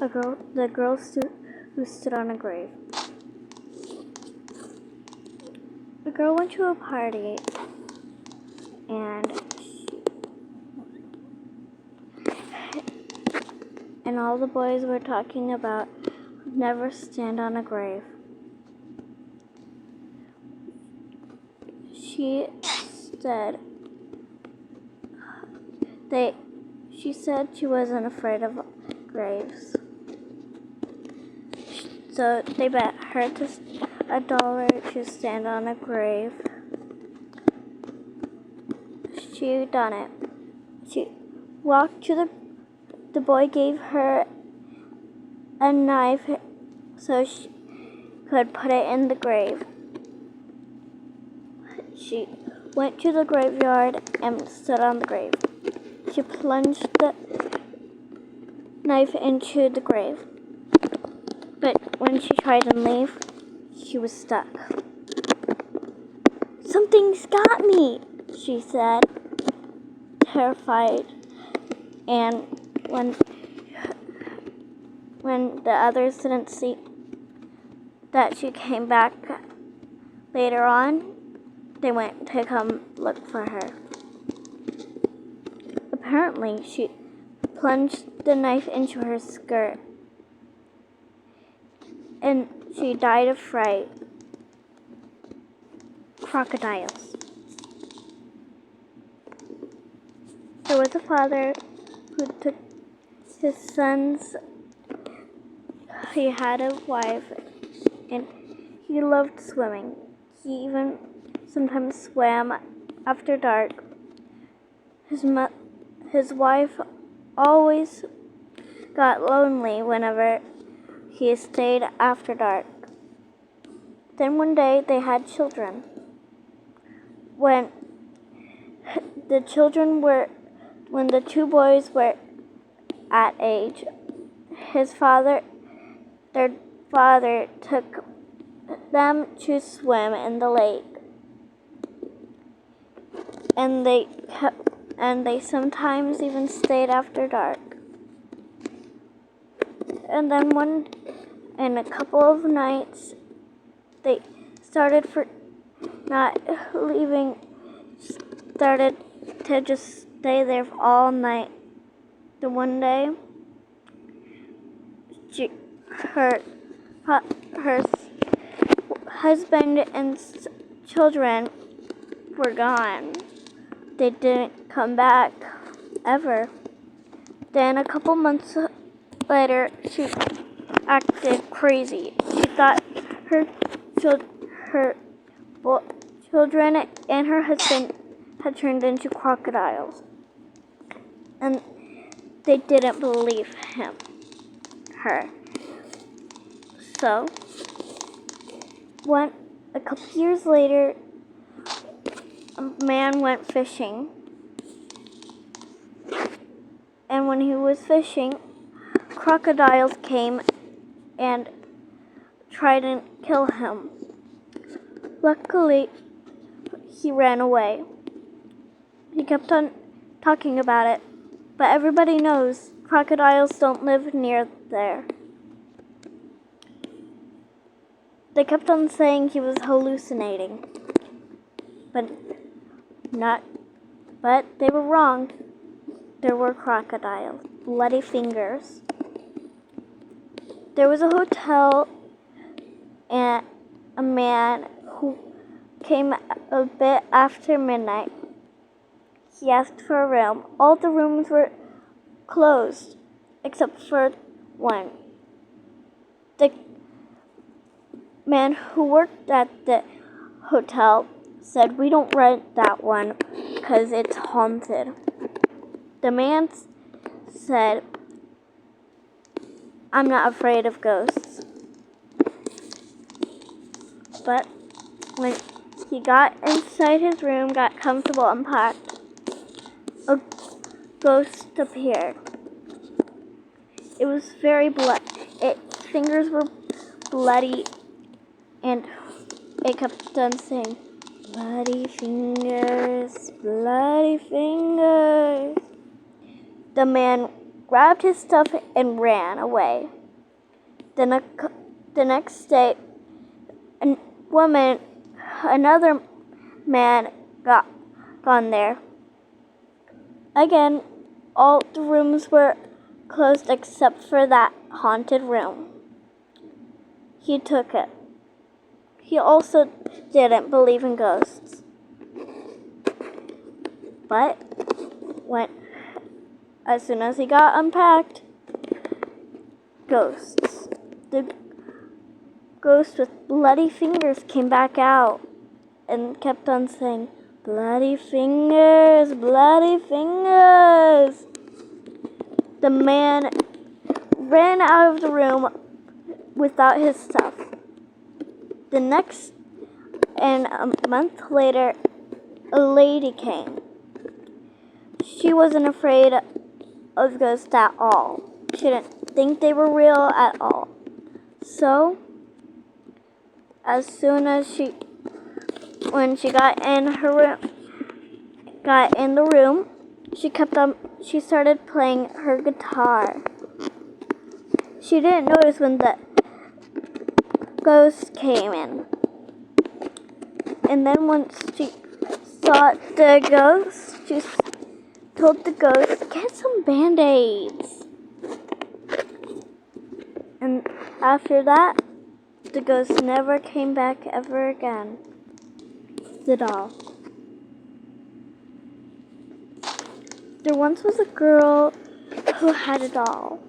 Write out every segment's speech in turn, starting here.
who stood on a grave. The girl went to a party and all the boys were talking about never stand on a grave. She said she wasn't afraid of graves. So they bet her $1 to stand on a grave. She done it. She walked to the boy gave her a knife so she could put it in the grave. She went to the graveyard and stood on the grave. She plunged the knife into the grave. But when she tried to leave, she was stuck. "Something's got me," she said, terrified. And when the others didn't see that she came back later on, they went to come look for her. Apparently, she plunged the knife into her skirt, and she died of fright. Crocodiles. There was a father who took his sons. He had a wife, and he loved swimming. He even sometimes swam after dark. His wife always got lonely whenever he stayed after dark. Then one day they had children. When the two boys were at age, their father took them to swim in the lake, and they sometimes even stayed after dark. And then in a couple of nights, they started to just stay there all night. The one day, her husband and children were gone. They didn't come back ever. Then a couple months later, she acted crazy. She thought her children and her husband had turned into crocodiles, and they didn't believe her. So, a couple years later, a man went fishing, and when he was fishing, crocodiles came and tried to kill him. Luckily, he ran away. He kept on talking about it, but everybody knows crocodiles don't live near there. They kept on saying he was hallucinating, but they were wrong. There were crocodiles, bloody fingers. There was a hotel, and a man who came a bit after midnight. He asked for a room. All the rooms were closed except for one. The man who worked at the hotel said, "We don't rent that one because it's haunted." The man said, "I'm not afraid of ghosts." But when he got inside his room, got comfortable and packed, a ghost appeared. It was very its fingers were bloody, and it kept on saying, "Bloody fingers, bloody fingers." The man grabbed his stuff and ran away. The next day, another man got gone there. Again, all the rooms were closed except for that haunted room. He took it. He also didn't believe in ghosts. But as soon as he got unpacked, ghosts. The ghost with bloody fingers came back out and kept on saying, "Bloody fingers, bloody fingers." The man ran out of the room without his stuff. And a month later, a lady came. She wasn't afraid of ghosts at all. She didn't think they were real at all. So, as soon as when she got in the room, she started playing her guitar. She didn't notice when the ghost came in. And then once she saw the ghost, she told the ghost, "Get some Band-Aids." And after that, the ghost never came back ever again. The doll. There once was a girl who had a doll.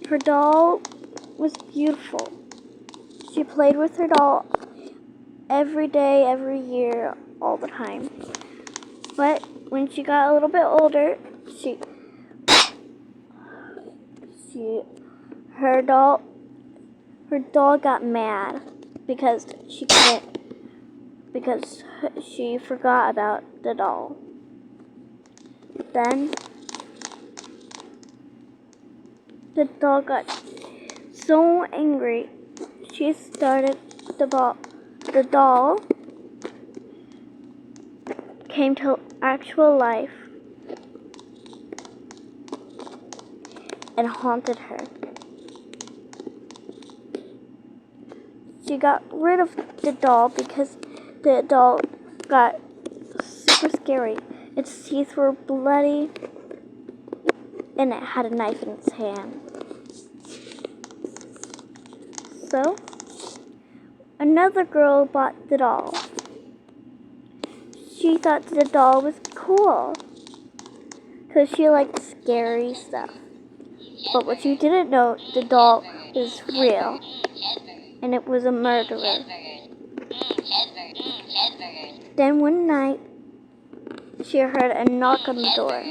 Her doll was beautiful. She played with her doll every day, every year, all the time. But when she got a little bit older, her doll got mad because she forgot about the doll. Then the doll got so angry, she started the doll came to actual life and haunted her. She got rid of the doll because the doll got super scary. Its teeth were bloody and it had a knife in its hand. So, another girl bought the doll. She thought the doll was cool because she liked scary stuff. But what she didn't know, the doll is real and it was a murderer. Then one night, she heard a knock on the door.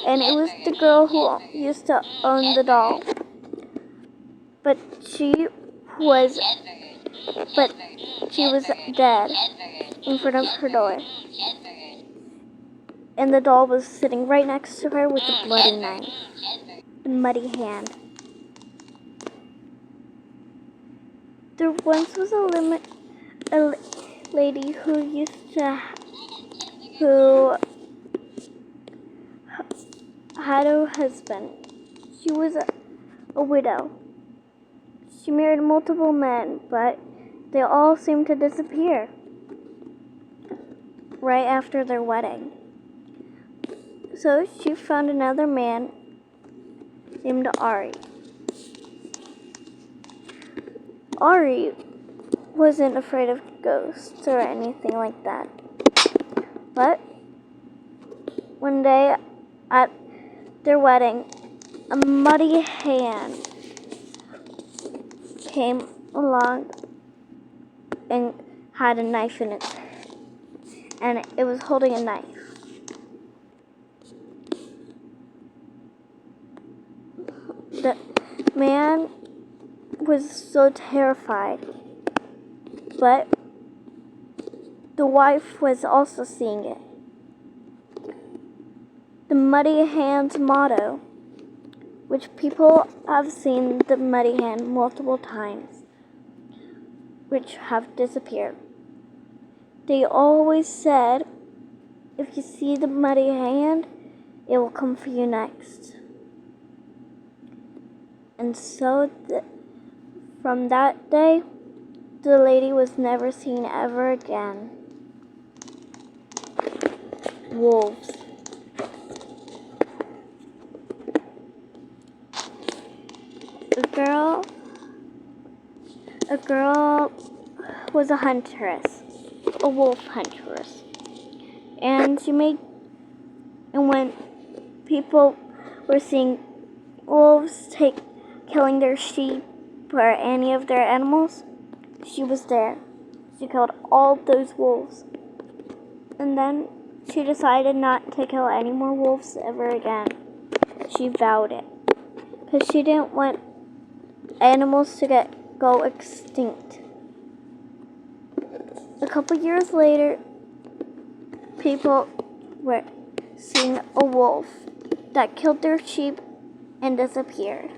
And it was the girl who used to own the doll. But she was dead in front of her door. And the doll was sitting right next to her with a bloody knife, a muddy hand. There once was a lady who had a husband. She was a widow. She married multiple men, but they all seemed to disappear right after their wedding. So she found another man named Ari. Ari wasn't afraid of ghosts or anything like that. But one day at their wedding, a muddy hand came along and had a knife in it. And it was holding a knife. The man was so terrified. But the wife was also seeing it. The Muddy Hand's motto, which people have seen the Muddy Hand multiple times, which have disappeared. They always said, if you see the Muddy Hand, it will come for you next. And so from that day, the lady was never seen ever again. Wolves. A girl was a huntress, a wolf huntress. And when people were seeing wolves killing their sheep or any of their animals, she was there. She killed all those wolves. And then she decided not to kill any more wolves ever again. She vowed it. Because she didn't want animals to go extinct. A couple years later, people were seeing a wolf that killed their sheep and disappeared.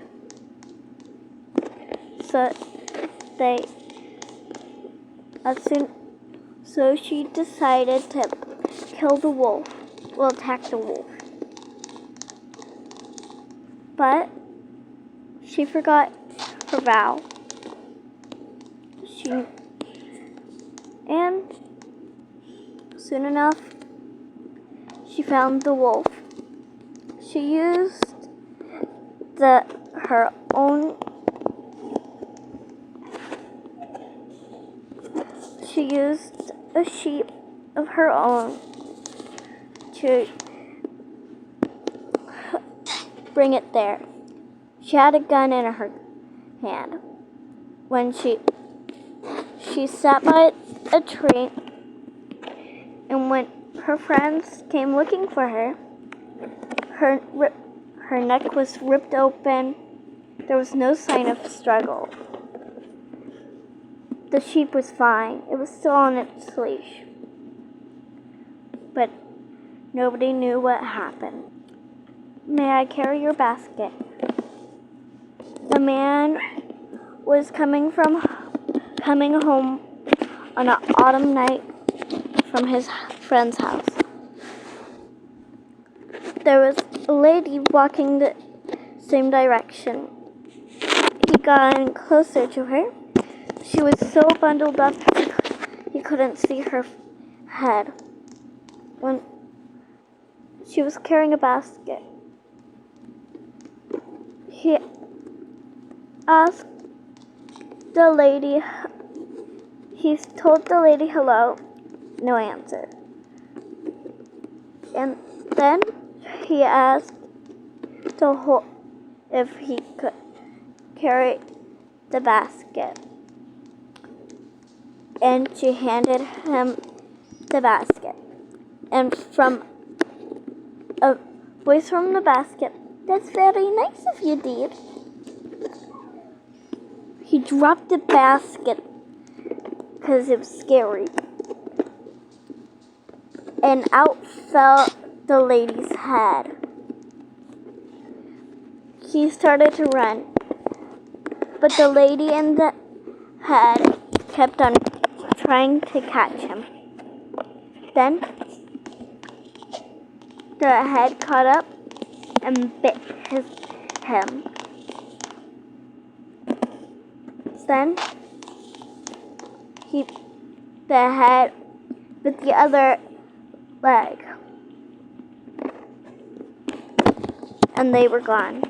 So she decided to kill the wolf, attack the wolf. But she forgot her vow. And soon enough, she found the wolf. She used her own a sheep of her own to bring it there. She had a gun in her hand. When she sat by a tree, and when her friends came looking for her, her neck was ripped open. There was no sign of struggle. The sheep was fine. It was still on its leash. But nobody knew what happened. May I carry your basket? The man was coming home on an autumn night from his friend's house. There was a lady walking the same direction. He got in closer to her. She was so bundled up he couldn't see her head. When she was carrying a basket, he asked the lady, he told the lady hello, no answer. And then he asked if he could carry the basket. And she handed him the basket. And from a voice from the basket, "That's very nice of you, dear." He dropped the basket because it was scary. And out fell the lady's head. He started to run, but the lady in the head kept on trying to catch him. Then the head caught up and bit him. Then the head bit the other leg, and they were gone.